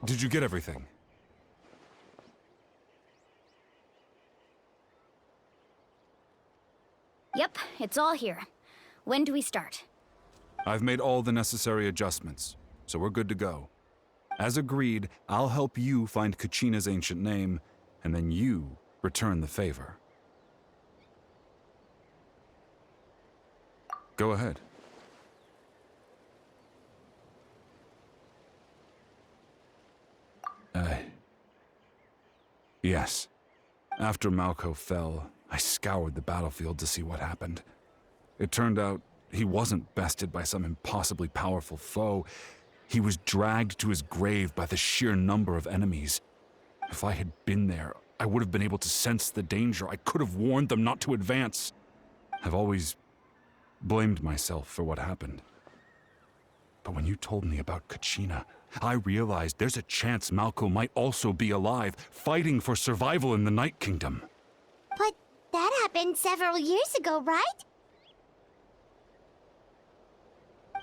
Did you get everything? Yep, it's all here. When do we start? I've made all the necessary adjustments, so we're good to go. As agreed, I'll help you find Kachina's ancient name, and then you return the favor. Go ahead. Yes. After Malko fell, I scoured the battlefield to see what happened. It turned out he wasn't bested by some impossibly powerful foe. He was dragged to his grave by the sheer number of enemies. If I had been there, I would have been able to sense the danger. I could have warned them not to advance. I've always blamed myself for what happened. But when you told me about Kachina, I realized there's a chance Malko might also be alive, fighting for survival in the Night Kingdom. But that happened several years ago, right?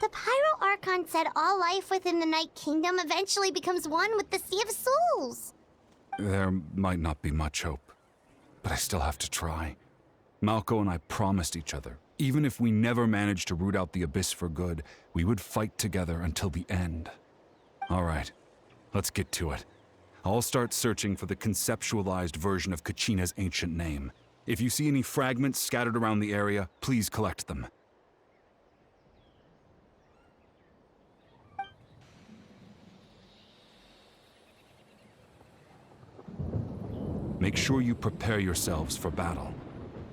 The Pyro Archon said all life within the Night Kingdom eventually becomes one with the Sea of Souls. There might not be much hope, but I still have to try. Malko and I promised each other, even if we never managed to root out the Abyss for good, we would fight together until the end. All right, let's get to it. I'll start searching for the conceptualized version of Kachina's ancient name. If you see any fragments scattered around the area, please collect them. Make sure you prepare yourselves for battle.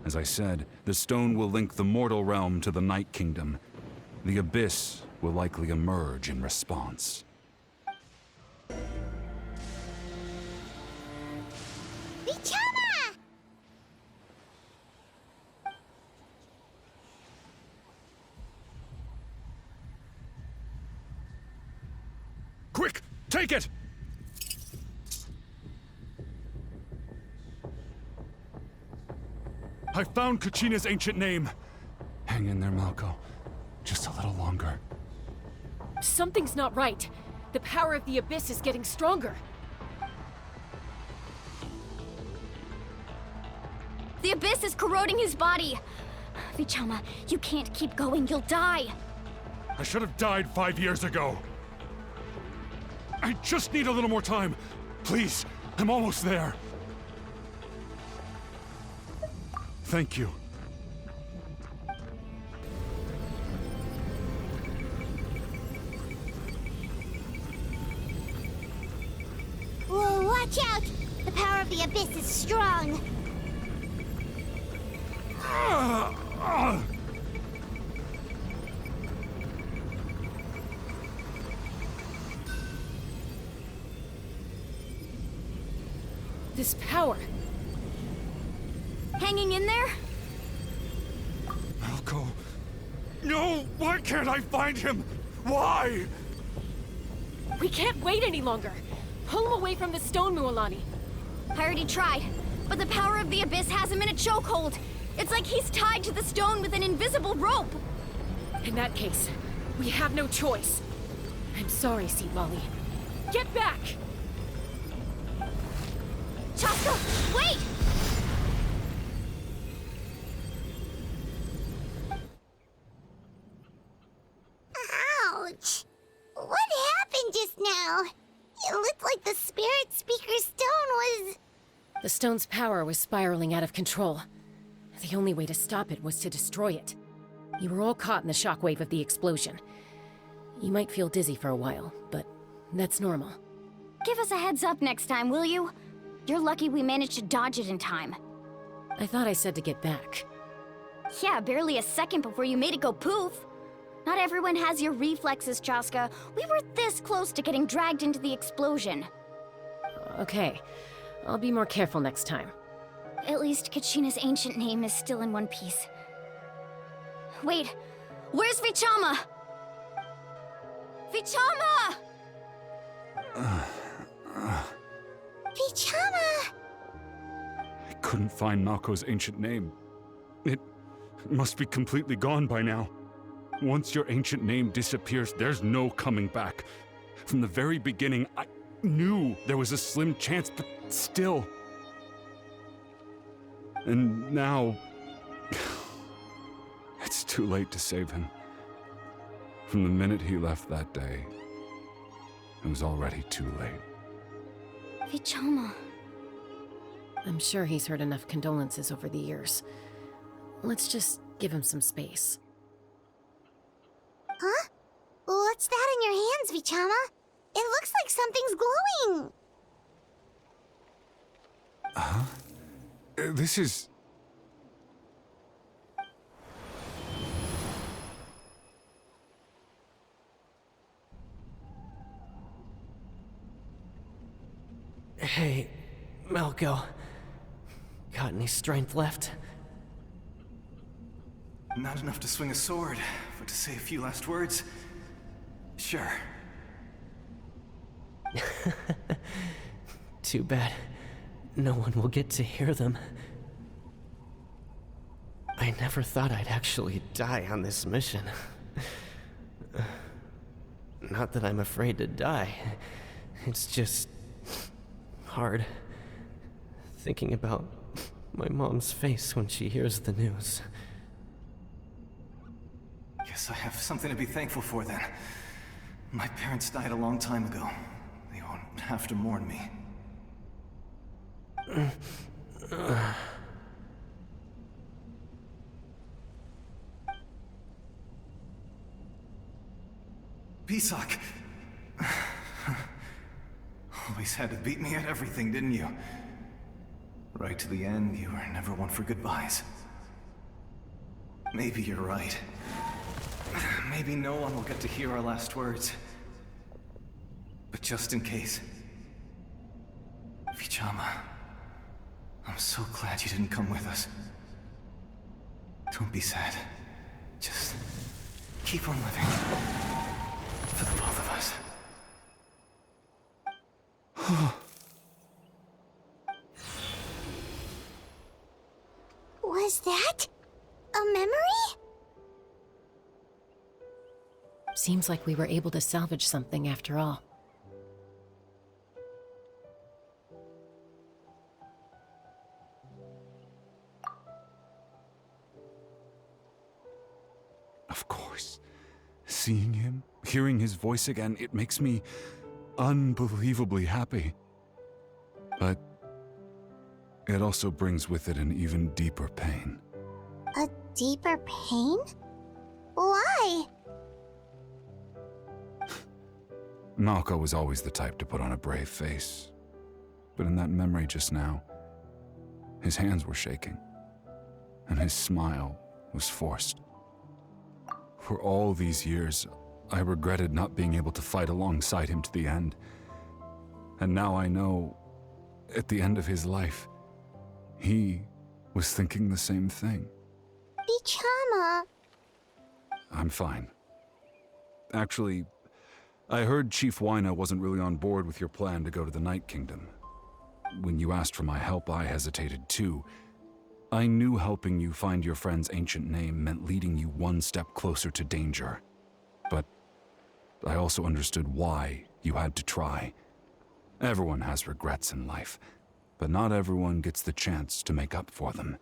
As I said, the stone will link the mortal realm to the Night Kingdom. The Abyss will likely emerge in response. Vichama! Quick! Take it! I found Kachina's ancient name. Hang in there, Malko. Just a little longer. Something's not right. The power of the Abyss is getting stronger. The Abyss is corroding his body. Vichama, you can't keep going. You'll die. I should have died 5 years ago. I just need a little more time. Please, I'm almost there. Thank you. Whoa, watch out! The power of the Abyss is strong. This power. Hanging in there? Malko. No! Why can't I find him? Why? We can't wait any longer. Pull him away from the stone, Mualani. I already tried, but the power of the Abyss has him in a chokehold. It's like he's tied to the stone with an invisible rope. In that case, we have no choice. I'm sorry, Sea Lolly. Get back! Chaska, wait! Ouch! What happened just now? It looked like the Spirit Speaker's stone was... The stone's power was spiraling out of control. The only way to stop it was to destroy it. You were all caught in the shockwave of the explosion. You might feel dizzy for a while, but that's normal. Give us a heads up next time, will you? You're lucky we managed to dodge it in time. I thought I said to get back. Yeah, barely a second before you made it go poof. Not everyone has your reflexes, Chaska. We were this close to getting dragged into the explosion. Okay, I'll be more careful next time. At least Kachina's ancient name is still in one piece. Wait, where's Vichama? Vichama! Vichama! I couldn't find Malko's ancient name. It must be completely gone by now. Once your ancient name disappears, there's no coming back. From the very beginning, knew there was a slim chance, but still. And now, it's too late to save him. From the minute he left that day, it was already too late. Vichama. I'm sure he's heard enough condolences over the years. Let's just give him some space. Huh? What's that in your hands, Vichama? It looks like something's glowing! Huh? This is... Hey, Malco. Got any strength left? Not enough to swing a sword, but to say a few last words? Sure. Too bad. No one will get to hear them. I never thought I'd actually die on this mission. Not that I'm afraid to die. It's just... hard. Thinking about my mom's face when she hears the news. Guess I have something to be thankful for then. My parents died a long time ago. They won't have to mourn me. Pisak! Always had to beat me at everything, didn't you? Right to the end, you were never one for goodbyes. Maybe you're right. Maybe no one will get to hear our last words. But just in case... Vichama, I'm so glad you didn't come with us. Don't be sad. Just keep on living. For the both of us. Was that a memory? Seems like we were able to salvage something after all. Of course. Seeing him, hearing his voice again, it makes me unbelievably happy. But it also brings with it an even deeper pain. A deeper pain? Why? Malco was always the type to put on a brave face. But in that memory just now, his hands were shaking, and his smile was forced. For all these years, I regretted not being able to fight alongside him to the end. And now I know, at the end of his life, he was thinking the same thing. Vichama. I'm fine. Actually, I heard Chief Wyna wasn't really on board with your plan to go to the Night Kingdom. When you asked for my help, I hesitated too. I knew helping you find your friend's ancient name meant leading you one step closer to danger. But I also understood why you had to try. Everyone has regrets in life, but not everyone gets the chance to make up for them.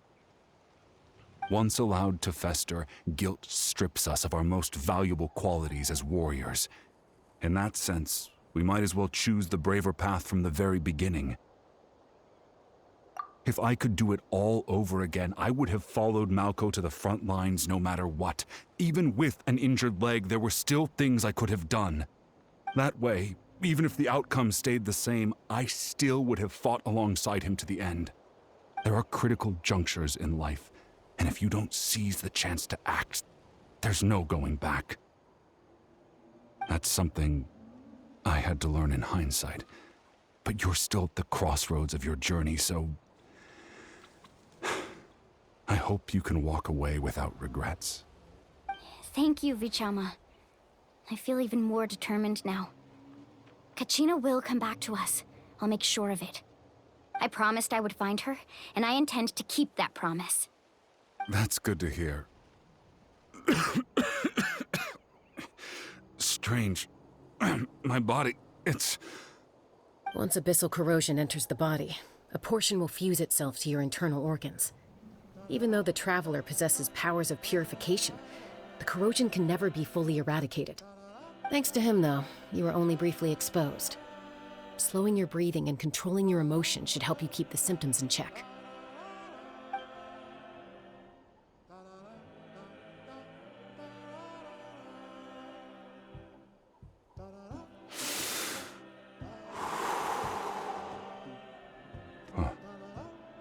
Once allowed to fester, guilt strips us of our most valuable qualities as warriors. In that sense, we might as well choose the braver path from the very beginning. If I could do it all over again, I would have followed Malco to the front lines no matter what. Even with an injured leg, there were still things I could have done. That way, even if the outcome stayed the same, I still would have fought alongside him to the end. There are critical junctures in life, and if you don't seize the chance to act, there's no going back. That's something I had to learn in hindsight. But you're still at the crossroads of your journey, so I hope you can walk away without regrets. Thank you, Vichama. I feel even more determined now. Kachina will come back to us. I'll make sure of it. I promised I would find her, and I intend to keep that promise. That's good to hear. Strange. My body, it's... Once abyssal corrosion enters the body, a portion will fuse itself to your internal organs. Even though the Traveler possesses powers of purification, the corrosion can never be fully eradicated. Thanks to him, though, you were only briefly exposed. Slowing your breathing and controlling your emotions should help you keep the symptoms in check.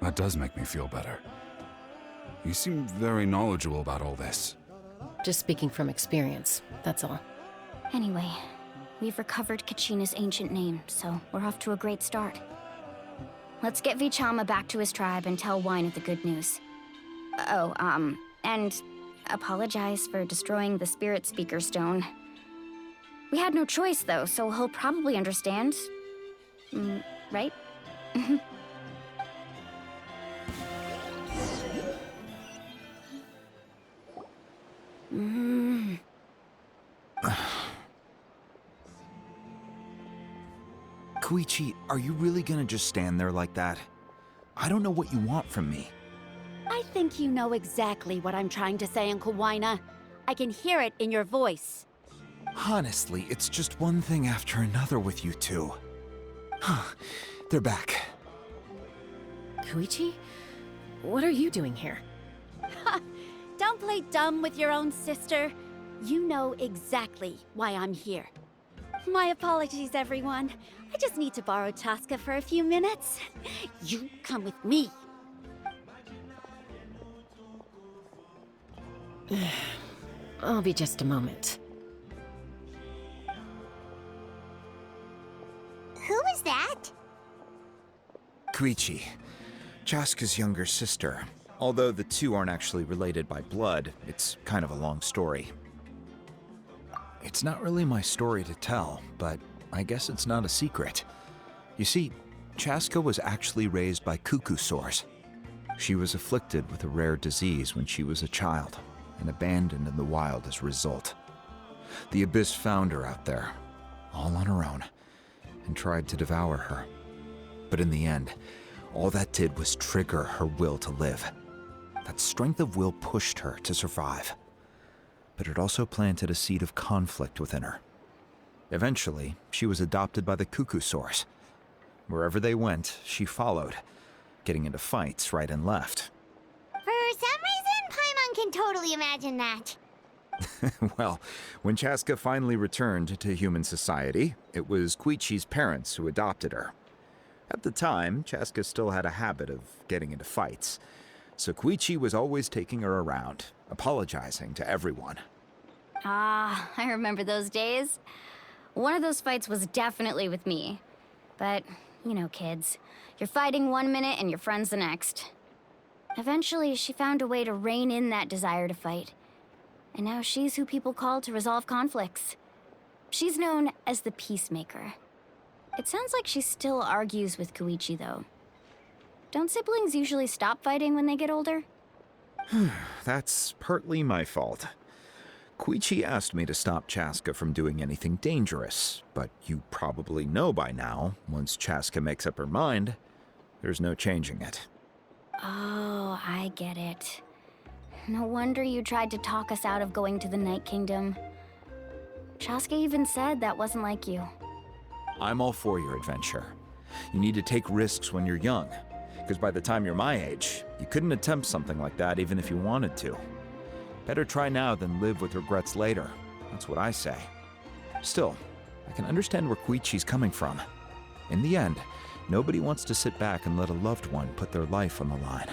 That does make me feel better. You seem very knowledgeable about all this. Just speaking from experience, that's all. Anyway, we've recovered Kachina's ancient name, so we're off to a great start. Let's get Vichama back to his tribe and tell Wyneth the good news. And apologize for destroying the Spirit Speaker Stone. We had no choice, though, so he'll probably understand. Right? Koichi, are you really gonna just stand there like that? I don't know what you want from me. I think you know exactly what I'm trying to say, Uncle Wyna. I can hear it in your voice. Honestly, it's just one thing after another with you two. They're back. Koichi? What are you doing here? Don't play dumb with your own sister. You know exactly why I'm here. My apologies, everyone. I just need to borrow Tosca for a few minutes. You come with me. I'll be just a moment. Who is that? Koichi, Chaska's younger sister. Although the two aren't actually related by blood, it's kind of a long story. It's not really my story to tell, but I guess it's not a secret. You see, Chaska was actually raised by cuckoo sores. She was afflicted with a rare disease when she was a child, and abandoned in the wild as a result. The Abyss found her out there, all on her own, and tried to devour her. But in the end, all that did was trigger her will to live. That strength of will pushed her to survive. But it also planted a seed of conflict within her. Eventually, she was adopted by the cuckoo source. Wherever they went, she followed, getting into fights right and left. For some reason, Paimon can totally imagine that. Well, when Chaska finally returned to human society, it was Koichi's parents who adopted her. At the time, Chaska still had a habit of getting into fights, so Koichi was always taking her around, apologizing to everyone. Ah, I remember those days. One of those fights was definitely with me. But, you know, kids. You're fighting one minute and your friend's the next. Eventually, she found a way to rein in that desire to fight. And now she's who people call to resolve conflicts. She's known as the Peacemaker. It sounds like she still argues with Koichi, though. Don't siblings usually stop fighting when they get older? That's partly my fault. Koichi asked me to stop Chaska from doing anything dangerous, but you probably know by now, once Chaska makes up her mind, there's no changing it. Oh, I get it. No wonder you tried to talk us out of going to the Night Kingdom. Chaska even said that wasn't like you. I'm all for your adventure. You need to take risks when you're young, because by the time you're my age, you couldn't attempt something like that even if you wanted to. Better try now than live with regrets later. That's what I say. Still, I can understand where Koichi's coming from. In the end, nobody wants to sit back and let a loved one put their life on the line.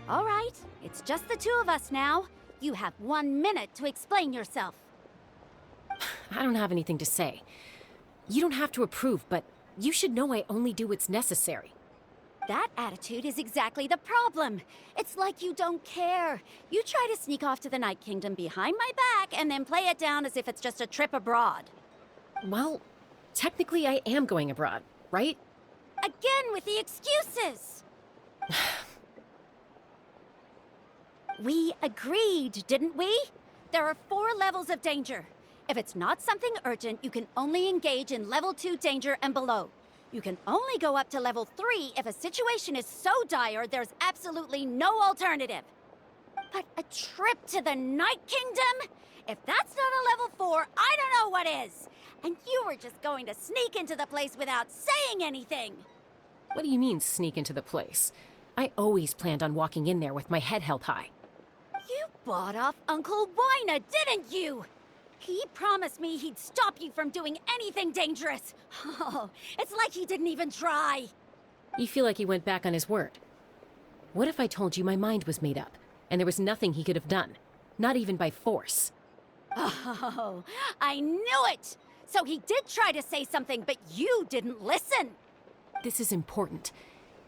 All right, it's just the two of us now. You have 1 minute to explain yourself. I don't have anything to say. You don't have to approve, but you should know I only do what's necessary. That attitude is exactly the problem. It's like you don't care. You try to sneak off to the Night Kingdom behind my back and then play it down as if it's just a trip abroad. Well, technically I am going abroad, right? Again with the excuses! We agreed, didn't we? There are 4 levels of danger. If it's not something urgent, you can only engage in level 2 danger and below. You can only go up to level 3 if a situation is so dire there's absolutely no alternative. But a trip to the Night Kingdom? If that's not a level 4, I don't know what is. And you were just going to sneak into the place without saying anything. What do you mean, sneak into the place? I always planned on walking in there with my head held high. You bought off Uncle Wina, didn't you? He promised me he'd stop you from doing anything dangerous. Oh, it's like he didn't even try. You feel like he went back on his word. What if I told you my mind was made up, and there was nothing he could have done? Not even by force. Oh, I knew it! So he did try to say something, but you didn't listen. This is important.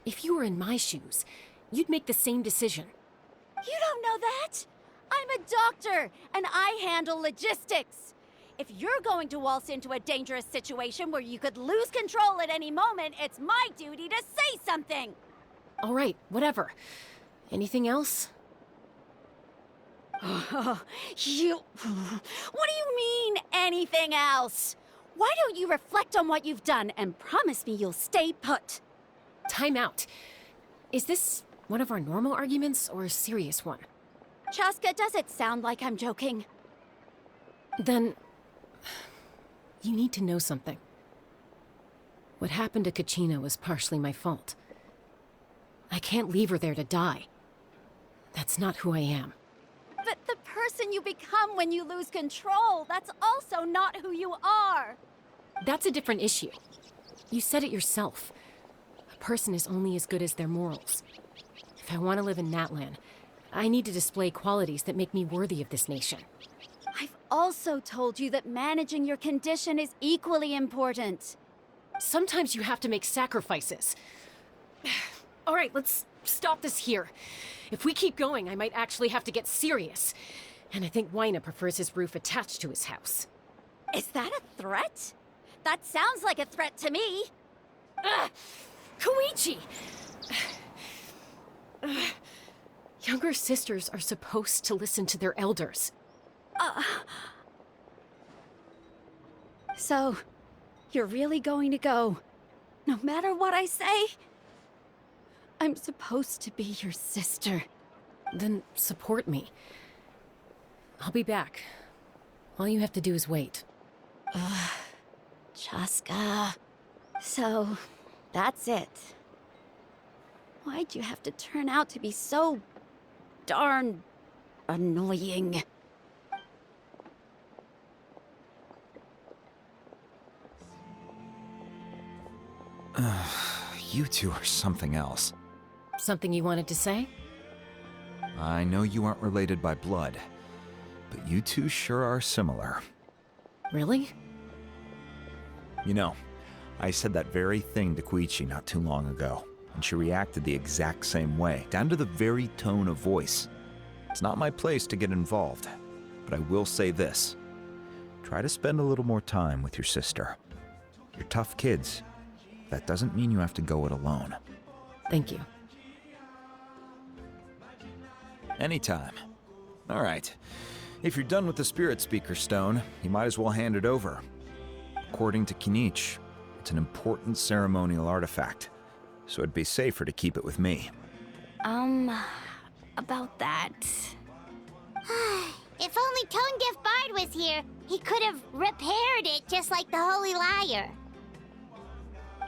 If you were in my shoes, you'd make the same decision. You don't know that? I'm a doctor, and I handle logistics. If you're going to waltz into a dangerous situation where you could lose control at any moment, it's my duty to say something. All right, whatever. Anything else? What do you mean, anything else? Why don't you reflect on what you've done and promise me you'll stay put? Time out. Is this one of our normal arguments or a serious one? Chaska, does it sound like I'm joking? Then, you need to know something. What happened to Kachina was partially my fault. I can't leave her there to die. That's not who I am. But the person you become when you lose control, that's also not who you are. That's a different issue. You said it yourself. A person is only as good as their morals. If I want to live in Natlan, I need to display qualities that make me worthy of this nation. I've also told you that managing your condition is equally important. Sometimes you have to make sacrifices. All right, let's stop this here. If we keep going, I might actually have to get serious. And I think Wina prefers his roof attached to his house. Is that a threat? That sounds like a threat to me. Koichi! Younger sisters are supposed to listen to their elders. So, you're really going to go, no matter what I say? I'm supposed to be your sister. Then support me. I'll be back. All you have to do is wait. Chaska. So, that's it. Why'd you have to turn out to be so darn annoying? You two are something else. Something you wanted to say? I know you aren't related by blood, but you two sure are similar. Really? You know, I said that very thing to Koichi not too long ago, and she reacted the exact same way, down to the very tone of voice. It's not my place to get involved, but I will say this. Try to spend a little more time with your sister. You're tough kids. That doesn't mean you have to go it alone. Thank you. Anytime. All right. If you're done with the Spirit Speaker Stone, you might as well hand it over. According to Kinich, it's an important ceremonial artifact, so it'd be safer to keep it with me. About that. If only Tonegif Bard was here, he could have repaired it just like the Holy Liar.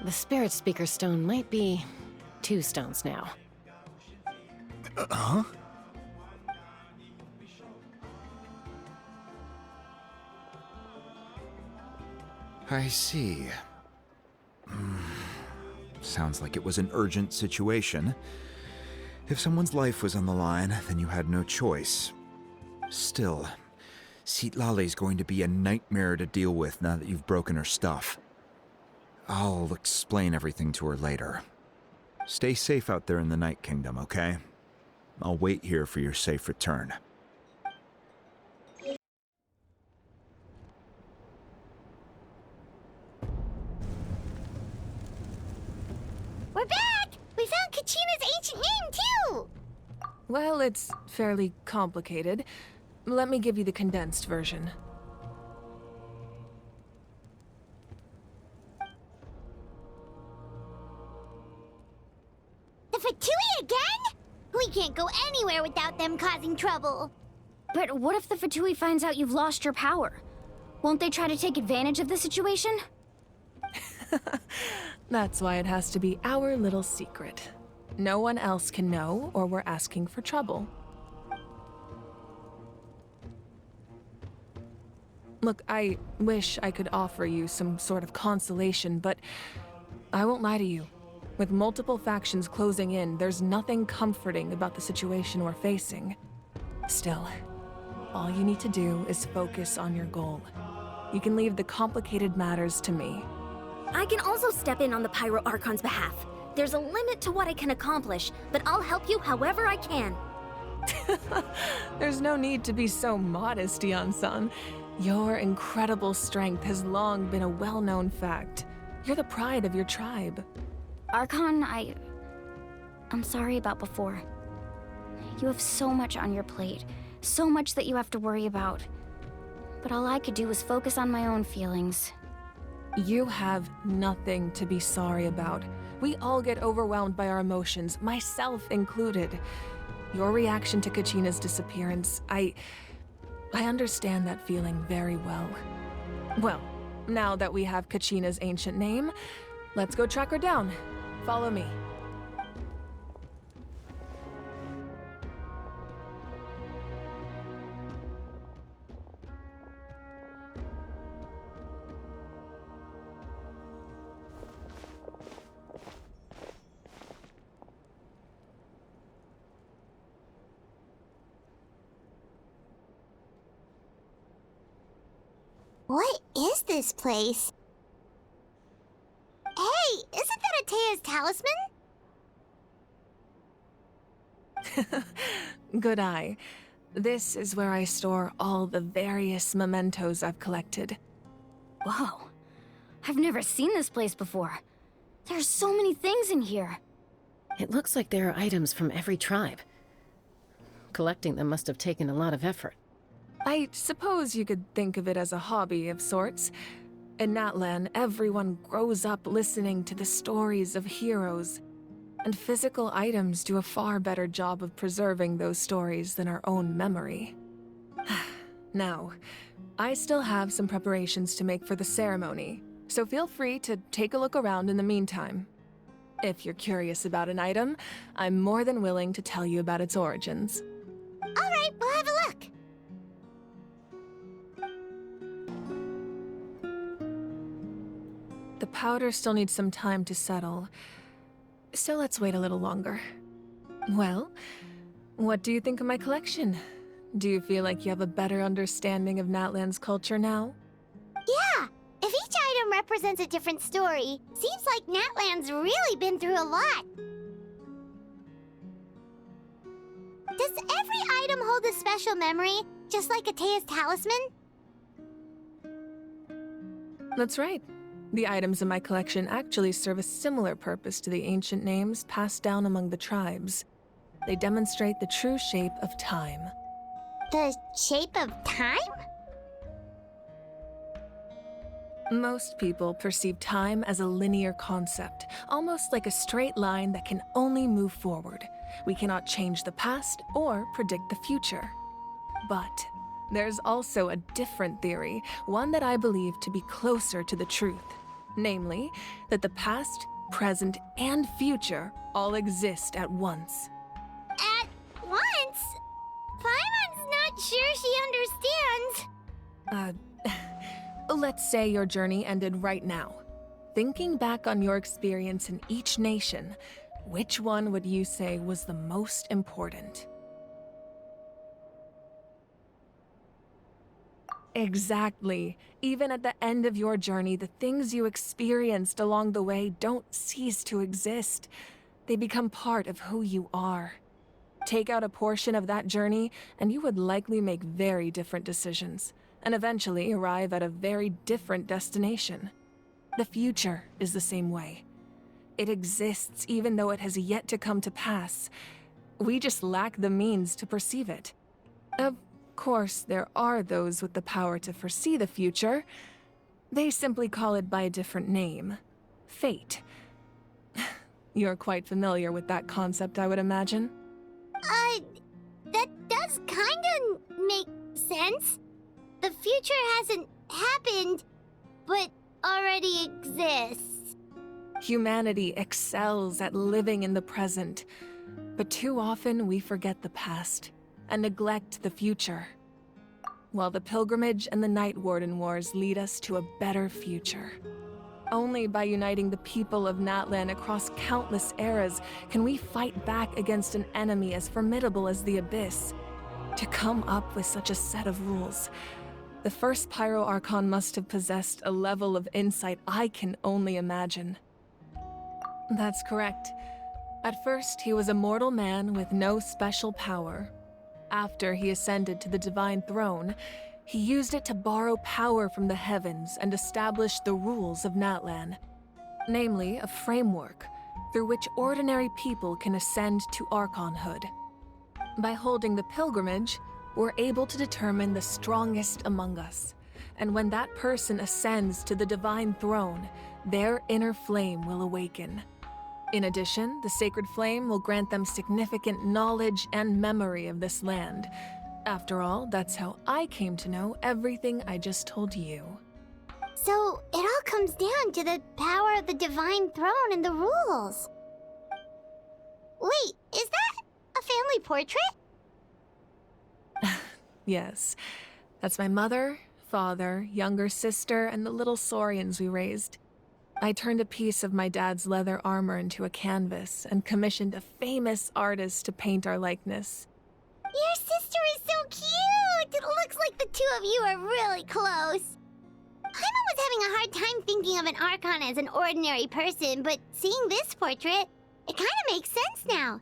The Spirit Speaker Stone might be 2 stones now. Huh? I see. Sounds like it was an urgent situation. If someone's life was on the line, then you had no choice. Still, Citlali's going to be a nightmare to deal with now that you've broken her stuff. I'll explain everything to her later. Stay safe out there in the Night Kingdom, okay? I'll wait here for your safe return. We're back! We found Kachina's ancient name, too! Well, it's fairly complicated. let me give you the condensed version. The Fatui again? We can't go anywhere without them causing trouble. But what if the Fatui finds out you've lost your power? Won't they try to take advantage of the situation? That's why it has to be our little secret. No one else can know, or we're asking for trouble. Look, I wish I could offer you some sort of consolation, but I won't lie to you. With multiple factions closing in, there's nothing comforting about the situation we're facing. Still, all you need to do is focus on your goal. You can leave the complicated matters to me. I can also step in on the Pyro Archon's behalf. There's a limit to what I can accomplish, but I'll help you however I can. There's no need to be so modest, Yan-san. Your incredible strength has long been a well-known fact. You're the pride of your tribe. Archon, I'm sorry about before. You have so much on your plate, so much that you have to worry about. But all I could do was focus on my own feelings. You have nothing to be sorry about. We all get overwhelmed by our emotions, myself included. Your reaction to Kachina's disappearance, I understand that feeling very well. Well, now that we have Kachina's ancient name, let's go track her down. Follow me. What is this place? Hey, isn't that Atea's talisman? Good eye. This is where I store all the various mementos I've collected. Whoa. I've never seen this place before. There's so many things in here. It looks like there are items from every tribe. Collecting them must have taken a lot of effort. I suppose you could think of it as a hobby of sorts. In Natlan, everyone grows up listening to the stories of heroes, and physical items do a far better job of preserving those stories than our own memory. Now, I still have some preparations to make for the ceremony, so feel free to take a look around in the meantime. If you're curious about an item, I'm more than willing to tell you about its origins. All right, we'll have a look. The powder still needs some time to settle, so let's wait a little longer. Well, what do you think of my collection? Do you feel like you have a better understanding of Natlan's culture now? Yeah, if each item represents a different story, seems like Natlan's really been through a lot. Does every item hold a special memory, just like Atea's talisman? That's right. The items in my collection actually serve a similar purpose to the ancient names passed down among the tribes. They demonstrate the true shape of time. The shape of time? Most people perceive time as a linear concept, almost like a straight line that can only move forward. We cannot change the past or predict the future. But there's also a different theory, one that I believe to be closer to the truth. Namely, that the past, present, and future all exist at once. At once? Paimon's not sure she understands. Let's say your journey ended right now. Thinking back on your experience in each nation, which one would you say was the most important? Exactly. Even at the end of your journey, the things you experienced along the way don't cease to exist. They become part of who you are. Take out a portion of that journey, and you would likely make very different decisions, and eventually arrive at a very different destination. The future is the same way. It exists even though it has yet to come to pass. We just lack the means to perceive it. Of course, there are those with the power to foresee the future. They simply call it by a different name. Fate. You're quite familiar with that concept, I would imagine. That does kinda make sense. The future hasn't happened, but already exists. Humanity excels at living in the present, but too often we forget the past and neglect the future. While the Pilgrimage and the Night Warden Wars lead us to a better future. Only by uniting the people of Natlan across countless eras can we fight back against an enemy as formidable as the Abyss. To come up with such a set of rules, the first Pyro Archon must have possessed a level of insight I can only imagine. That's correct. At first, he was a mortal man with no special power. After he ascended to the Divine Throne, he used it to borrow power from the heavens and establish the rules of Natlan. Namely, a framework through which ordinary people can ascend to Archonhood. By holding the pilgrimage, we're able to determine the strongest among us. And when that person ascends to the Divine Throne, their inner flame will awaken. In addition, the sacred flame will grant them significant knowledge and memory of this land. After all, that's how I came to know everything I just told you. So, it all comes down to the power of the Divine Throne and the rules. Wait, is that a family portrait? Yes, that's my mother, father, younger sister, and the little saurians we raised. I turned a piece of my dad's leather armor into a canvas and commissioned a famous artist to paint our likeness. Your sister is so cute! It looks like the two of you are really close. Paimon was having a hard time thinking of an Archon as an ordinary person, but seeing this portrait, it kind of makes sense now.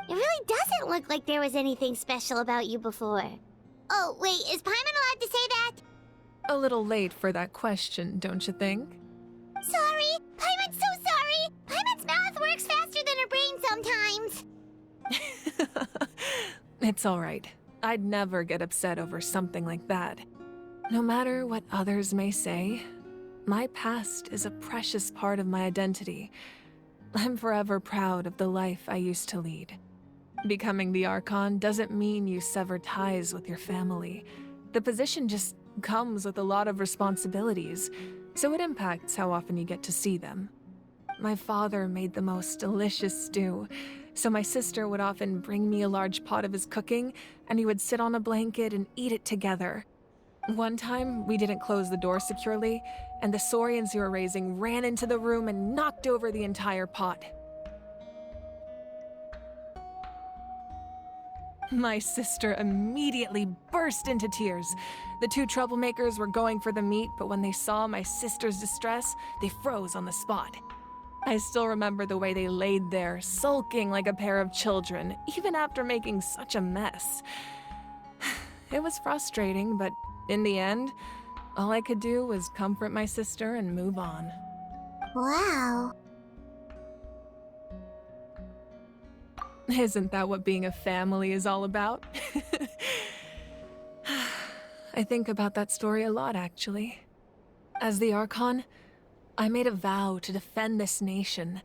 It really doesn't look like there was anything special about you before. Oh, wait, is Paimon allowed to say that? A little late for that question, don't you think? Sorry! Paimon's so sorry! Paimon's mouth works faster than her brain sometimes! It's all right. I'd never get upset over something like that. No matter what others may say, my past is a precious part of my identity. I'm forever proud of the life I used to lead. Becoming the Archon doesn't mean you sever ties with your family. The position just comes with a lot of responsibilities, so it impacts how often you get to see them. My father made the most delicious stew, so my sister would often bring me a large pot of his cooking, and we would sit on a blanket and eat it together. One time, we didn't close the door securely, and the saurians we were raising ran into the room and knocked over the entire pot. My sister immediately burst into tears. The two troublemakers were going for the meat, but when they saw my sister's distress, they froze on the spot. I still remember the way they laid there, sulking like a pair of children, even after making such a mess. It was frustrating, but in the end, all I could do was comfort my sister and move on. Wow. Isn't that what being a family is all about? I think about that story a lot, actually. As the Archon, I made a vow to defend this nation,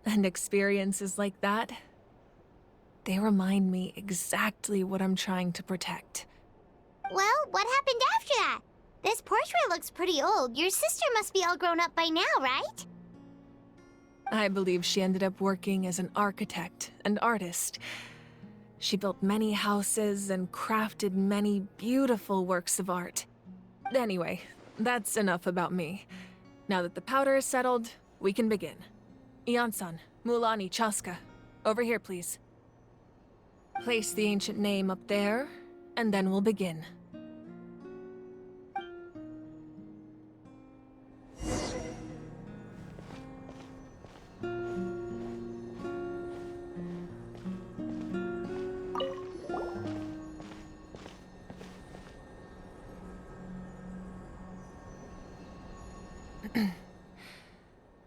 and experiences like that, they remind me exactly what I'm trying to protect. Well, what happened after that? This portrait looks pretty old. Your sister must be all grown up by now, right? I believe she ended up working as an architect and artist. She built many houses and crafted many beautiful works of art. Anyway, that's enough about me. Now that the powder is settled, we can begin. Ian-san, Mulani, Chaska, over here, please. Place the ancient name up there, and then we'll begin.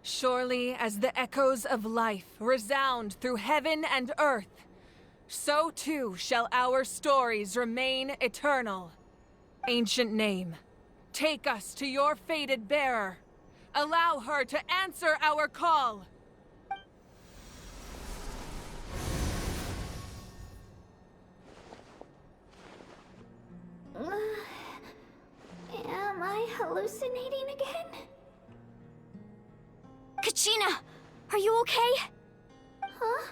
Surely as the echoes of life resound through heaven and earth, so too shall our stories remain eternal. Ancient name, take us to your fated bearer. Allow her to answer our call. Am I hallucinating again? Kachina, are you okay? Huh?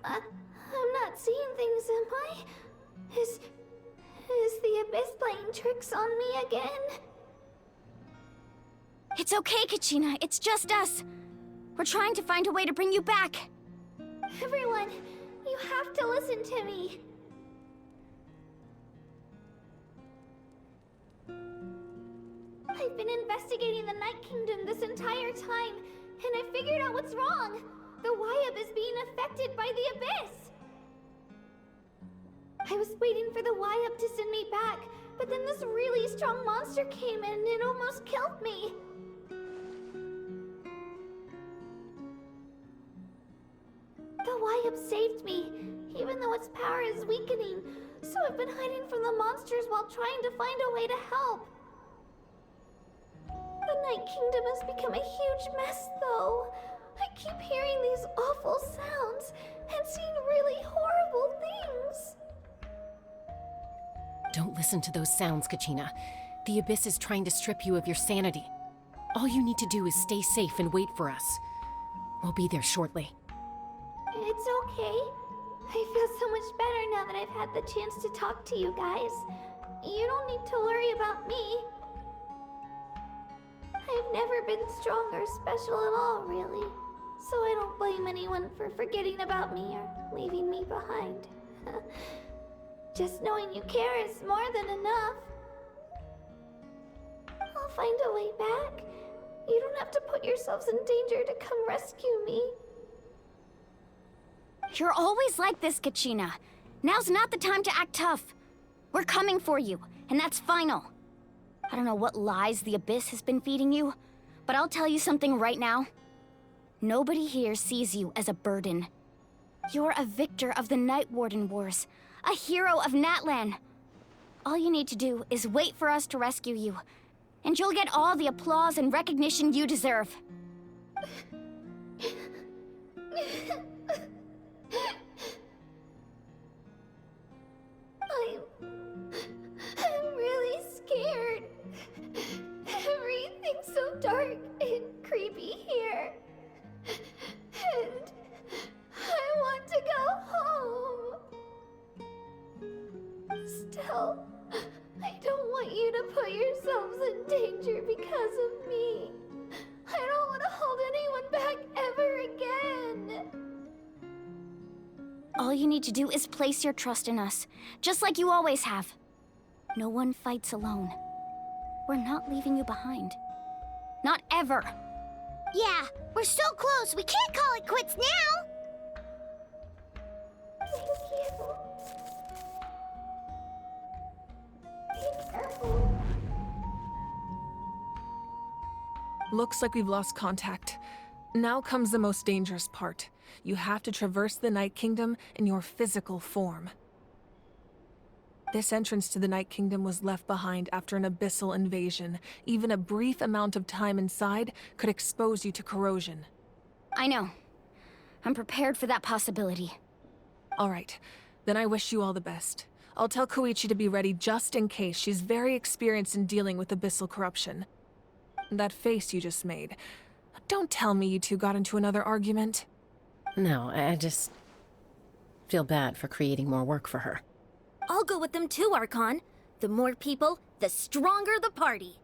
I'm not seeing things, am I? Is the Abyss playing tricks on me again? It's okay, Kachina. It's just us. We're trying to find a way to bring you back. Everyone, you have to listen to me. I've been investigating the Night Kingdom this entire time, and I figured out what's wrong. The Wyab is being affected by the Abyss. I was waiting for the Wyab to send me back, but then this really strong monster came in and almost killed me. The Wyab saved me, even though its power is weakening, so I've been hiding from the monsters while trying to find a way to help. The Night Kingdom has become a huge mess, though. I keep hearing these awful sounds and seeing really horrible things. Don't listen to those sounds, Kachina. The Abyss is trying to strip you of your sanity. All you need to do is stay safe and wait for us. We'll be there shortly. It's okay. I feel so much better now that I've had the chance to talk to you guys. You don't need to worry about me. I've never been strong or special at all, really. So I don't blame anyone for forgetting about me or leaving me behind. Just knowing you care is more than enough. I'll find a way back. You don't have to put yourselves in danger to come rescue me. You're always like this, Kachina. Now's not the time to act tough. We're coming for you, and that's final. I don't know what lies the Abyss has been feeding you, but I'll tell you something right now. Nobody here sees you as a burden. You're a victor of the Night Warden Wars, a hero of Natlan. All you need to do is wait for us to rescue you, and you'll get all the applause and recognition you deserve. I'm really scared. Everything's so dark and creepy here. And I want to go home. Still, I don't want you to put yourselves in danger because of me. I don't want to hold anyone back ever again. All you need to do is place your trust in us, just like you always have. No one fights alone. We're not leaving you behind. Not ever. Yeah, we're so close. We can't call it quits now. Thank you. Be careful. Looks like we've lost contact. Now comes the most dangerous part. You have to traverse the Night Kingdom in your physical form. This entrance to the Night Kingdom was left behind after an abyssal invasion. Even a brief amount of time inside could expose you to corrosion. I know. I'm prepared for that possibility. All right, then I wish you all the best. I'll tell Koichi to be ready just in case. She's very experienced in dealing with abyssal corruption. That face you just made. Don't tell me you two got into another argument. No, I just feel bad for creating more work for her. I'll go with them too, Archon. The more people, the stronger the party.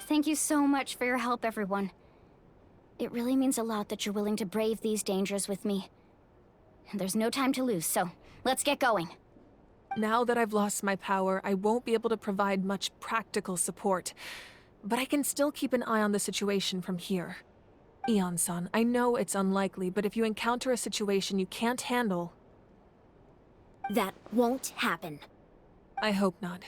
Thank you so much for your help, everyone. It really means a lot that you're willing to brave these dangers with me. And there's no time to lose, so let's get going. Now that I've lost my power, I won't be able to provide much practical support. But I can still keep an eye on the situation from here. Eon-san, I know it's unlikely, but if you encounter a situation you can't handle... That won't happen. I hope not.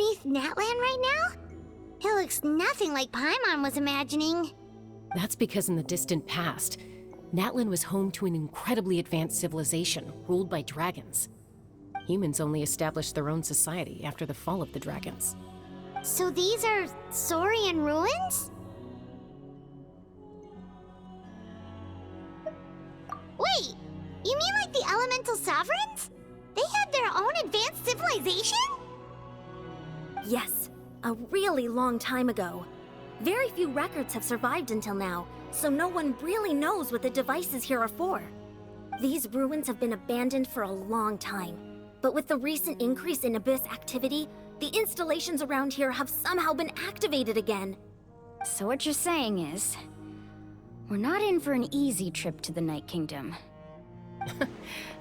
underneath Natlan right now? It looks nothing like Paimon was imagining. That's because in the distant past, Natlan was home to an incredibly advanced civilization ruled by dragons. Humans only established their own society after the fall of the dragons. So these are Saurian ruins? Wait, you mean like the elemental sovereigns? They had their own advanced civilization? Yes, a really long time ago. Very few records have survived until now, so no one really knows what the devices here are for. These ruins have been abandoned for a long time, but with the recent increase in Abyss activity, the installations around here have somehow been activated again. So what you're saying is, we're not in for an easy trip to the Night Kingdom.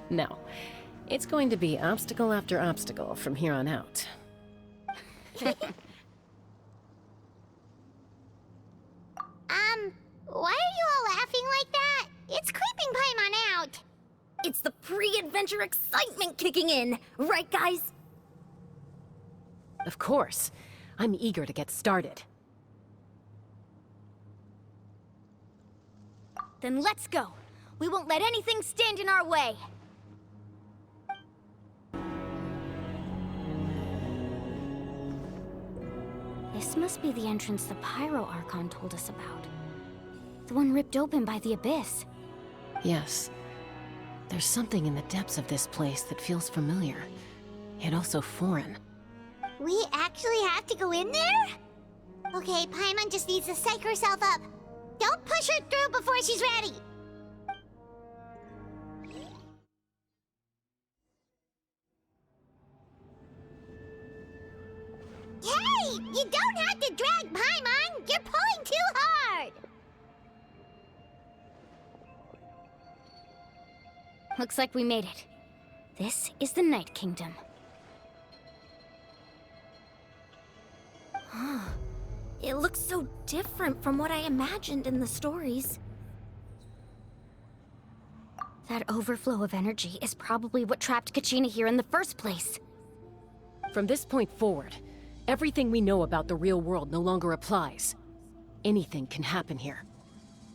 No, it's going to be obstacle after obstacle from here on out. Why are you all laughing like that? It's creeping Paimon out. It's the pre-adventure excitement kicking in, right guys? Of course. I'm eager to get started. Then let's go. We won't let anything stand in our way. This must be the entrance the Pyro Archon told us about. The one ripped open by the Abyss. Yes. There's something in the depths of this place that feels familiar, yet also foreign. We actually have to go in there? Okay, Paimon just needs to psych herself up. Don't push her through before she's ready. Hey! You don't have to drag Paimon! You're pulling too hard! Looks like we made it. This is the Night Kingdom. It looks so different from what I imagined in the stories. That overflow of energy is probably what trapped Kachina here in the first place. From this point forward, everything we know about the real world no longer applies. Anything can happen here.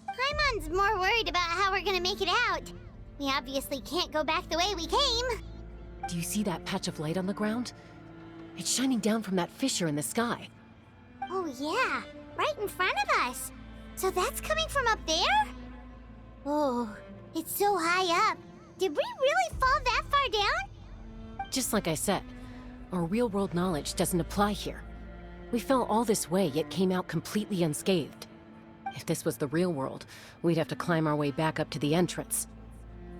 Paimon's more worried about how we're gonna make it out. We obviously can't go back the way we came. Do you see that patch of light on the ground? It's shining down from that fissure in the sky. Oh yeah, right in front of us. So that's coming from up there? Oh, it's so high up. Did we really fall that far down? Just like I said, our real-world knowledge doesn't apply here. We fell all this way, yet came out completely unscathed. If this was the real world, we'd have to climb our way back up to the entrance.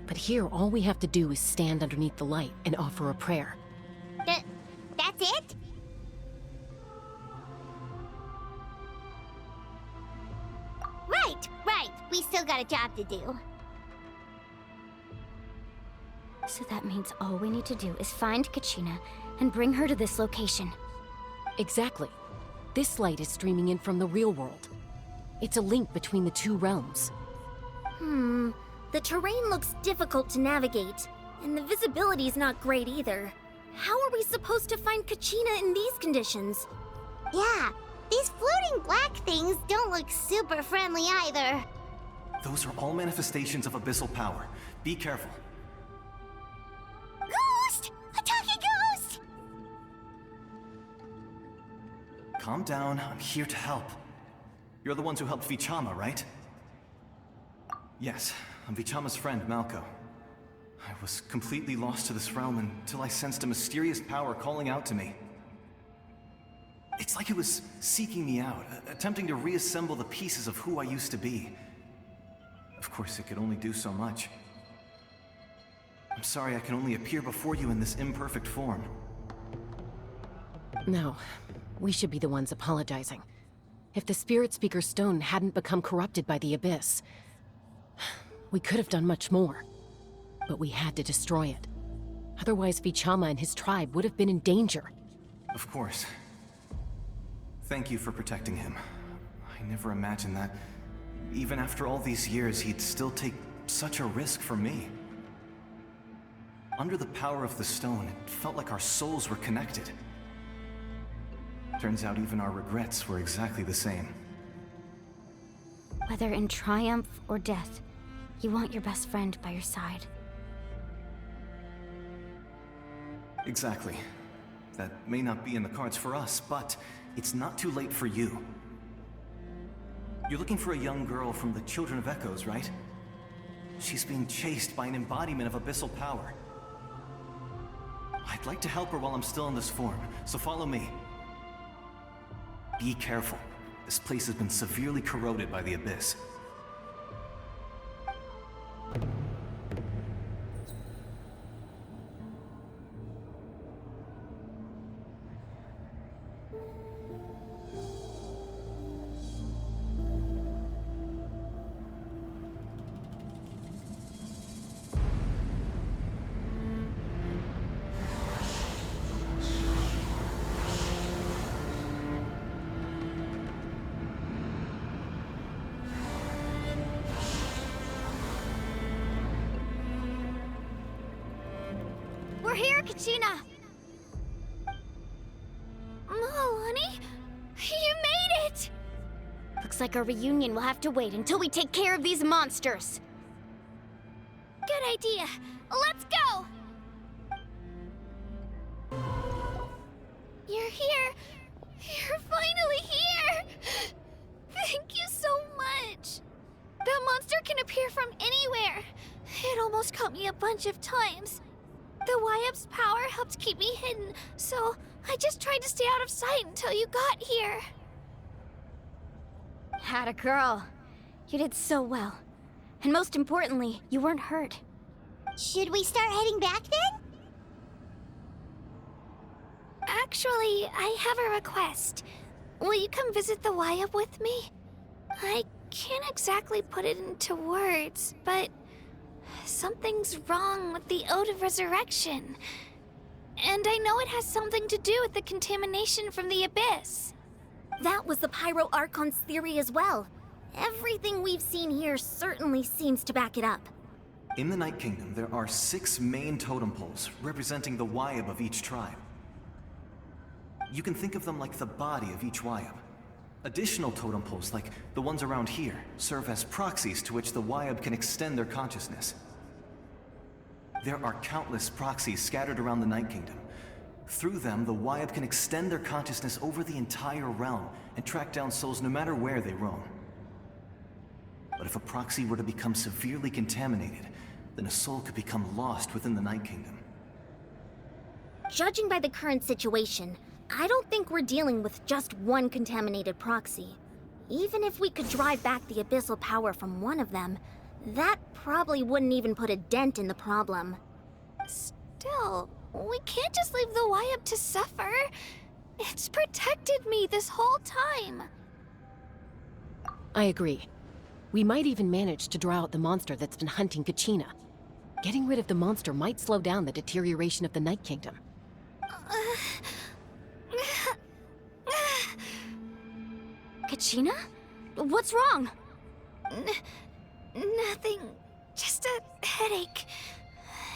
But here, all we have to do is stand underneath the light and offer a prayer. That's it? Right. We still got a job to do. So that means all we need to do is find Kachina and bring her to this location. Exactly. This light is streaming in from the real world. It's a link between the two realms. The terrain looks difficult to navigate, and the visibility's not great either. How are we supposed to find Kachina in these conditions? Yeah, these floating black things don't look super friendly either. Those are all manifestations of abyssal power. Be careful. Ghost! A talking ghost! Calm down, I'm here to help. You're the ones who helped Vichama, right? Yes, I'm Vichama's friend, Malko. I was completely lost to this realm until I sensed a mysterious power calling out to me. It's like it was seeking me out, attempting to reassemble the pieces of who I used to be. Of course, it could only do so much. I'm sorry I can only appear before you in this imperfect form. No, we should be the ones apologizing. If the Spirit Speaker Stone hadn't become corrupted by the Abyss, we could have done much more. But we had to destroy it. Otherwise, Vichama and his tribe would have been in danger. Of course. Thank you for protecting him. I never imagined that, even after all these years, he'd still take such a risk for me. Under the power of the stone, it felt like our souls were connected. Turns out even our regrets were exactly the same. Whether in triumph or death, you want your best friend by your side. Exactly. That may not be in the cards for us, but it's not too late for you. You're looking for a young girl from the Children of Echoes, right? She's being chased by an embodiment of abyssal power. I'd like to help her while I'm still in this form, so follow me. Be careful. This place has been severely corroded by the Abyss. We're here, Kachina! Honey, you made it! Looks like our reunion will have to wait until we take care of these monsters. Good idea. Let's go! You're here. You're finally here! Thank you so much. That monster can appear from anywhere. It almost caught me a bunch of times. The Wyab's power helped keep me hidden, so I just tried to stay out of sight until you got here. Had a girl. You did so well. And most importantly, you weren't hurt. Should we start heading back then? Actually, I have a request. Will you come visit the Wyab with me? I can't exactly put it into words, but something's wrong with the Ode of Resurrection. And I know it has something to do with the contamination from the Abyss. That was the Pyro Archon's theory as well. Everything we've seen here certainly seems to back it up. In the Night Kingdom, there are 6 main totem poles representing the Wyab of each tribe. You can think of them like the body of each Wyab. Additional totem poles, like the ones around here, serve as proxies to which the Wyab can extend their consciousness. There are countless proxies scattered around the Night Kingdom. Through them, the Wyab can extend their consciousness over the entire realm and track down souls no matter where they roam. But if a proxy were to become severely contaminated, then a soul could become lost within the Night Kingdom. Judging by the current situation, I don't think we're dealing with just one contaminated proxy. Even if we could drive back the abyssal power from one of them, that probably wouldn't even put a dent in the problem. Still, we can't just leave the Wyab to suffer. It's protected me this whole time. I agree. We might even manage to draw out the monster that's been hunting Kachina. Getting rid of the monster might slow down the deterioration of the Night Kingdom. Kachina? What's wrong? Nothing. Just a headache.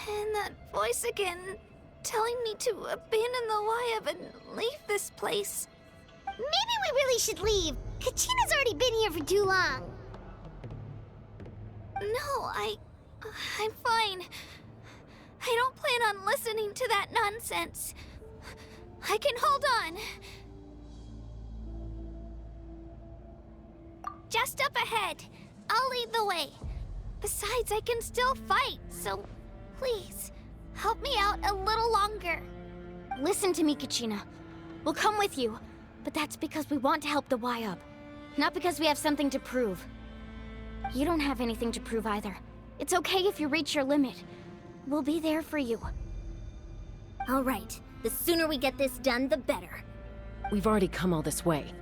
And that voice again, telling me to abandon the Wyab and leave this place. Maybe we really should leave. Kachina's already been here for too long. No, I'm fine. I don't plan on listening to that nonsense. I can hold on. Just up ahead. I'll lead the way. Besides, I can still fight, so please, help me out a little longer. Listen to me, Kachina. We'll come with you, but that's because we want to help the Wyab, not because we have something to prove. You don't have anything to prove either. It's okay if you reach your limit. We'll be there for you. All right, the sooner we get this done, the better. We've already come all this way,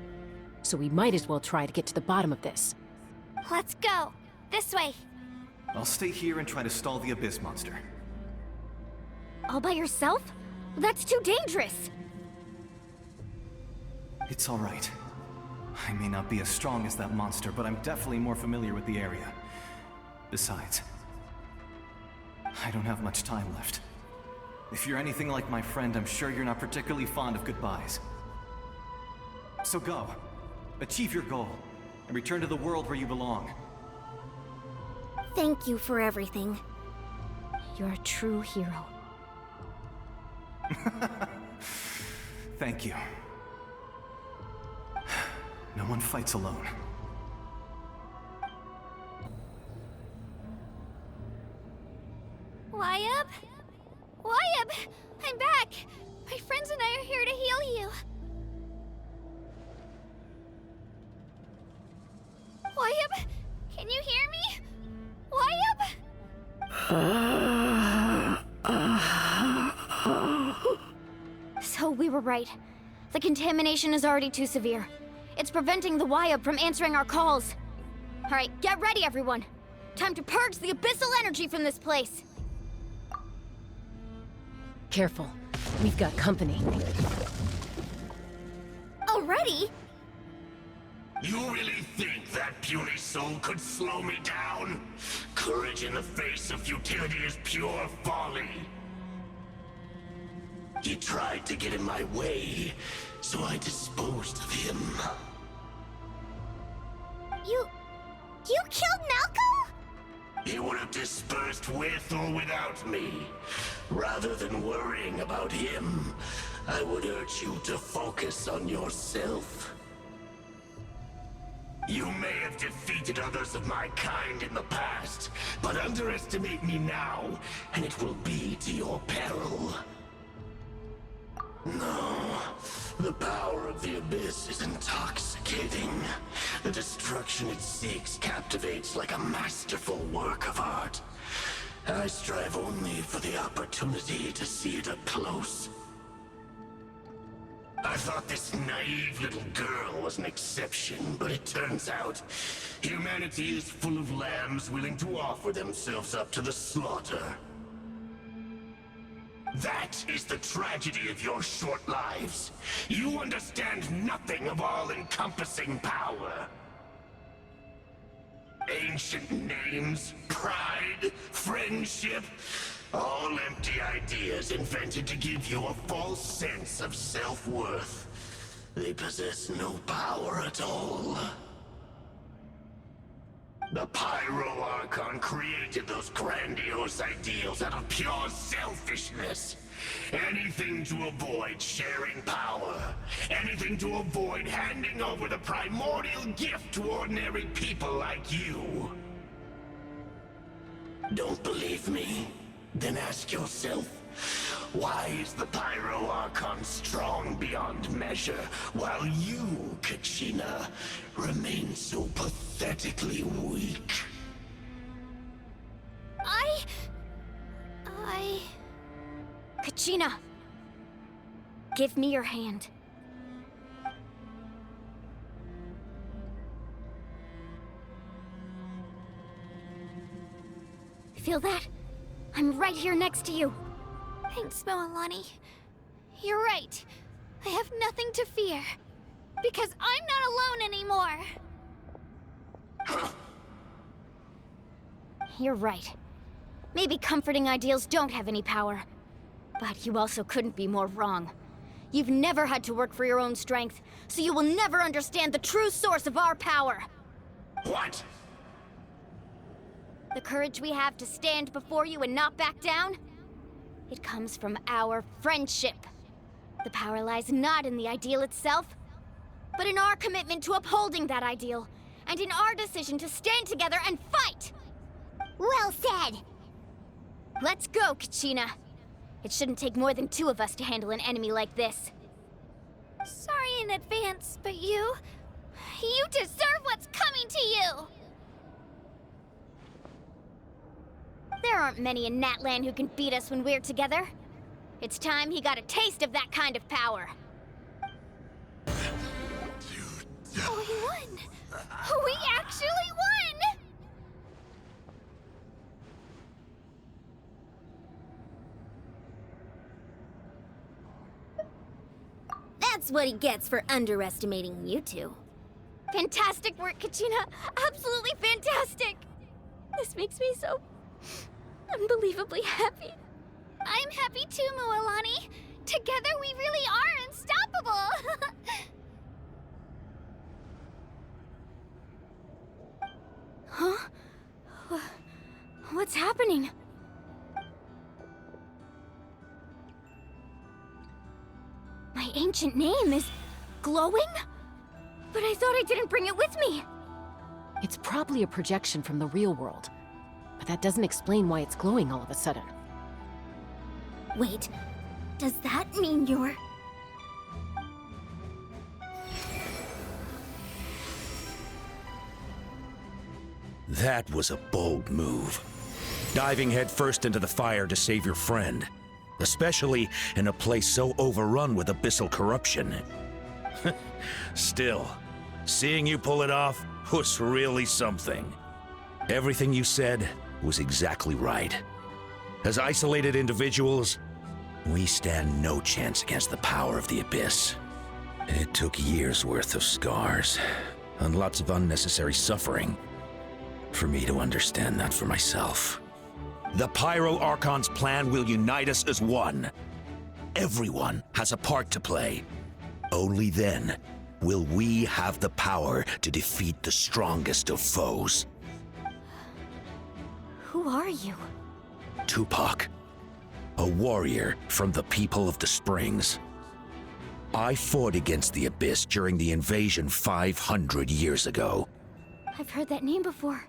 so we might as well try to get to the bottom of this. Let's go. This way. I'll stay here and try to stall the Abyss monster. All by yourself? That's too dangerous. It's all right. I may not be as strong as that monster, but I'm definitely more familiar with the area. Besides, I don't have much time left. If you're anything like my friend, I'm sure you're not particularly fond of goodbyes. So go. Achieve your goal, and return to the world where you belong. Thank you for everything. You're a true hero. Thank you. No one fights alone. Wyabb? Wyabb! I'm back! My friends and I are here to heal you. Wyabb? Can you hear me? Wyabb? So we were right. The contamination is already too severe. It's preventing the Wyabb from answering our calls. All right, get ready, everyone. Time to purge the abyssal energy from this place. Careful. We've got company. Already? You really think that puny soul could slow me down? Courage in the face of futility is pure folly. He tried to get in my way, so I disposed of him. You killed Malcolm? He would have dispersed with or without me. Rather than worrying about him, I would urge you to focus on yourself. You may have defeated others of my kind in the past, but underestimate me now, and it will be to your peril. No, the power of the Abyss is intoxicating. The destruction it seeks captivates like a masterful work of art. I strive only for the opportunity to see it up close. I thought this naive little girl was an exception, but it turns out humanity is full of lambs willing to offer themselves up to the slaughter. That is the tragedy of your short lives. You understand nothing of all-encompassing power. Ancient names, pride, friendship, all empty ideas invented to give you a false sense of self-worth. They possess no power at all. The Pyro Archon created those grandiose ideals out of pure selfishness. Anything to avoid sharing power. Anything to avoid handing over the primordial gift to ordinary people like you. Don't believe me? Then ask yourself, why is the Pyro Archon strong beyond measure, while you, Kachina, remain so pathetically weak? Kachina! Give me your hand. Feel that? I'm right here next to you. Thanks, Moalani. You're right. I have nothing to fear. Because I'm not alone anymore. You're right. Maybe comforting ideals don't have any power. But you also couldn't be more wrong. You've never had to work for your own strength, so you will never understand the true source of our power. What? The courage we have to stand before you and not back down? It comes from our friendship. The power lies not in the ideal itself, but in our commitment to upholding that ideal, and in our decision to stand together and fight! Well said! Let's go, Kachina. It shouldn't take more than two of us to handle an enemy like this. Sorry in advance, but you deserve what's coming to you! There aren't many in Natlan who can beat us when we're together. It's time he got a taste of that kind of power. We won! We actually won! That's what he gets for underestimating you two. Fantastic work, Kachina! Absolutely fantastic! This makes me so unbelievably happy. I'm happy too, Moalani. Together we really are unstoppable. Huh? What's happening? My ancient name is glowing? But I thought I didn't bring it with me. It's probably a projection from the real world. But that doesn't explain why it's glowing all of a sudden. Wait, does that mean you're... That was a bold move. Diving headfirst into the fire to save your friend. Especially in a place so overrun with abyssal corruption. Still, seeing you pull it off was really something. Everything you said was exactly right. As isolated individuals, we stand no chance against the power of the Abyss. It took years' worth of scars, and lots of unnecessary suffering, for me to understand that for myself. The Pyro Archon's plan will unite us as one. Everyone has a part to play. Only then will we have the power to defeat the strongest of foes. Who are you? Tupac, a warrior from the people of the Springs. I fought against the Abyss during the invasion 500 years ago. I've heard that name before.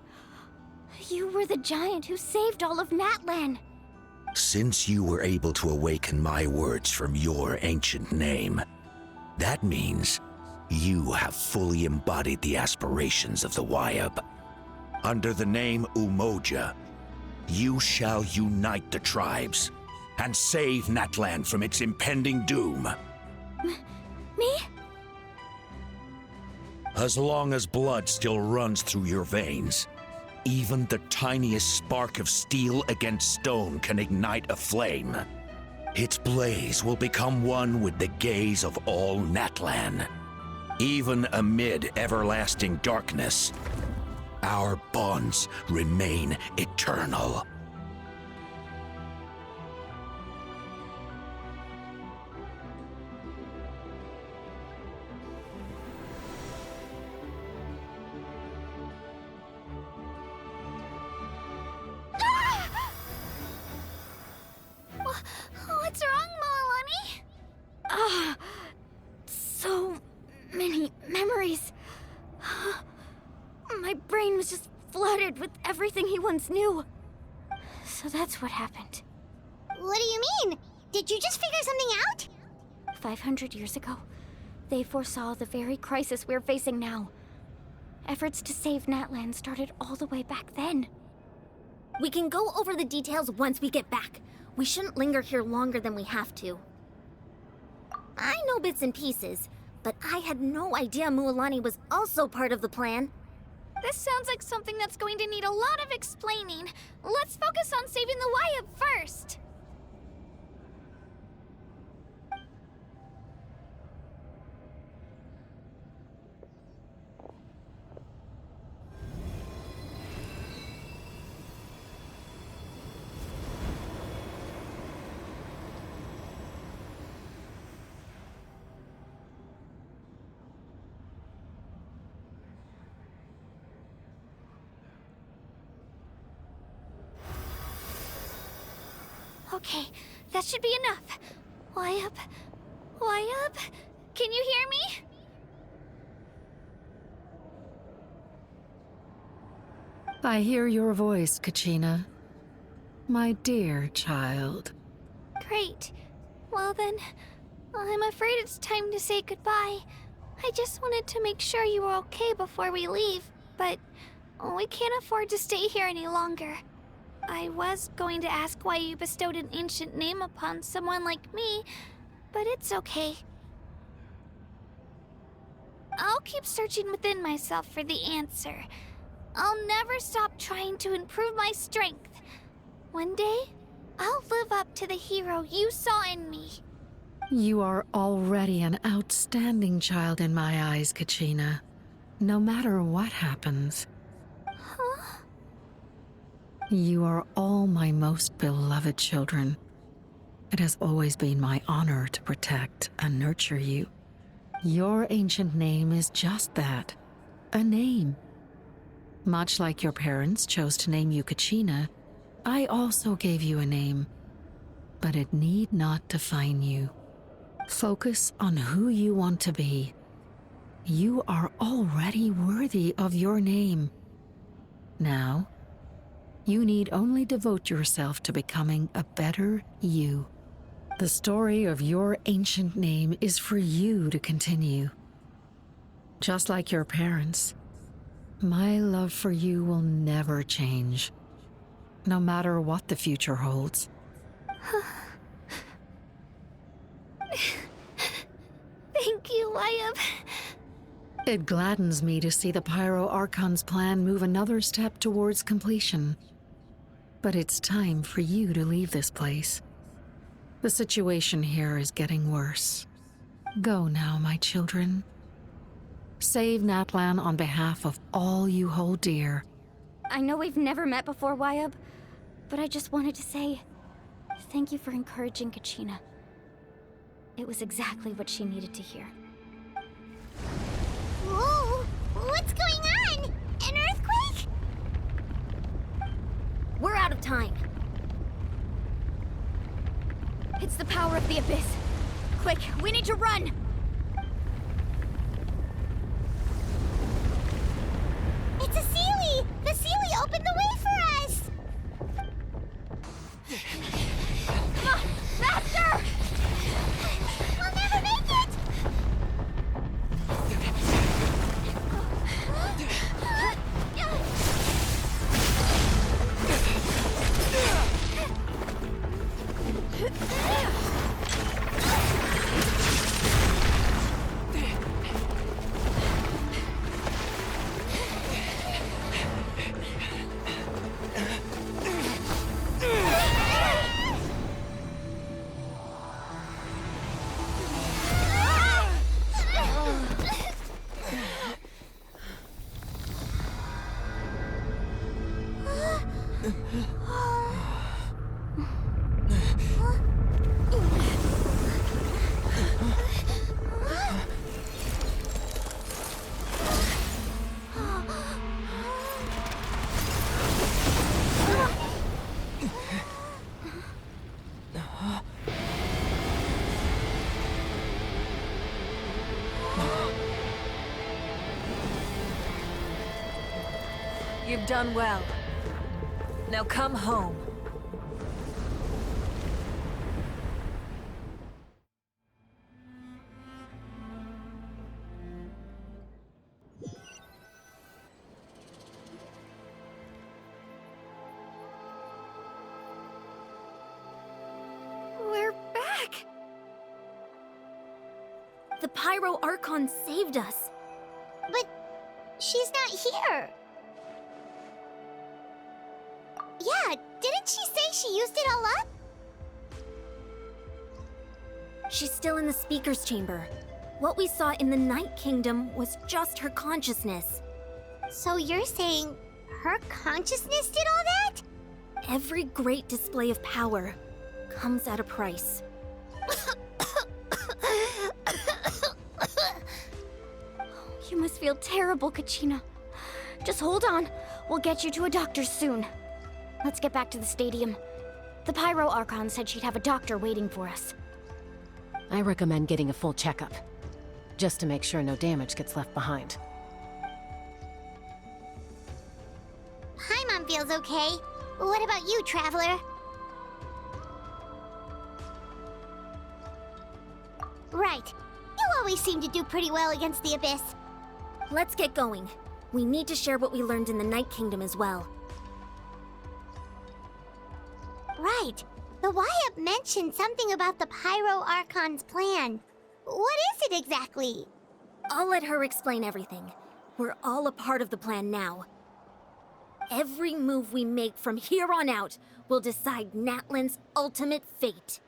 You were the giant who saved all of Natlan. Since you were able to awaken my words from your ancient name, that means you have fully embodied the aspirations of the Wyab. Under the name Umoja, you shall unite the tribes and save Natlan from its impending doom. Me? As long as blood still runs through your veins, even the tiniest spark of steel against stone can ignite a flame. Its blaze will become one with the gaze of all Natlan. Even amid everlasting darkness, our bonds remain eternal. What's wrong, Moalani? So many memories. My brain was just flooded with everything he once knew. So that's what happened. What do you mean? Did you just figure something out? 500 years ago, they foresaw the very crisis we're facing now. Efforts to save Natlan started all the way back then. We can go over the details once we get back. We shouldn't linger here longer than we have to. I know bits and pieces, but I had no idea Mualani was also part of the plan. This sounds like something that's going to need a lot of explaining. Let's focus on saving the Wyab first. Okay, that should be enough. Wyab? Wyab? Can you hear me? I hear your voice, Kachina. My dear child. Great. Well then, I'm afraid it's time to say goodbye. I just wanted to make sure you were okay before we leave, but we can't afford to stay here any longer. I was going to ask why you bestowed an ancient name upon someone like me, but it's okay. I'll keep searching within myself for the answer. I'll never stop trying to improve my strength. One day, I'll live up to the hero you saw in me. You are already an outstanding child in my eyes, Kachina. No matter what happens. Huh? You are all my most beloved children. It has always been my honor to protect and nurture you. Your ancient name is just that, a name. Much like your parents chose to name you Kachina, I also gave you a name, but it need not define you. Focus on who you want to be. You are already worthy of your name. Now, you need only devote yourself to becoming a better you. The story of your ancient name is for you to continue. Just like your parents, my love for you will never change, no matter what the future holds. Thank you, Wyatt. It gladdens me to see the Pyro Archon's plan move another step towards completion. But it's time for you to leave this place. The situation here is getting worse. Go now, my children. Save Natlan on behalf of all you hold dear. I know we've never met before, Wyatt, but I just wanted to say thank you for encouraging Kachina. It was exactly what she needed to hear. Whoa! What's going on? An earthquake? We're out of time. It's the power of the Abyss. Quick, we need to run! It's a Sealy! The Sealy opened the way for us! Faster! We'll never make it! You've done well. Now come home. We're back! The Pyro Archon saved us. But she's not here. Yeah, didn't she say she used it all up? She's still in the speaker's chamber. What we saw in the Night Kingdom was just her consciousness. So you're saying her consciousness did all that? Every great display of power comes at a price. You must feel terrible, Kachina. Just hold on. We'll get you to a doctor soon. Let's get back to the stadium. The Pyro Archon said she'd have a doctor waiting for us. I recommend getting a full checkup, just to make sure no damage gets left behind. Paimon feels okay. What about you, Traveler? Right. You always seem to do pretty well against the Abyss. Let's get going. We need to share what we learned in the Night Kingdom as well. Right. The Wyatt mentioned something about the Pyro Archon's plan. What is it exactly? I'll let her explain everything. We're all a part of the plan now. Every move we make from here on out will decide Natlan's ultimate fate.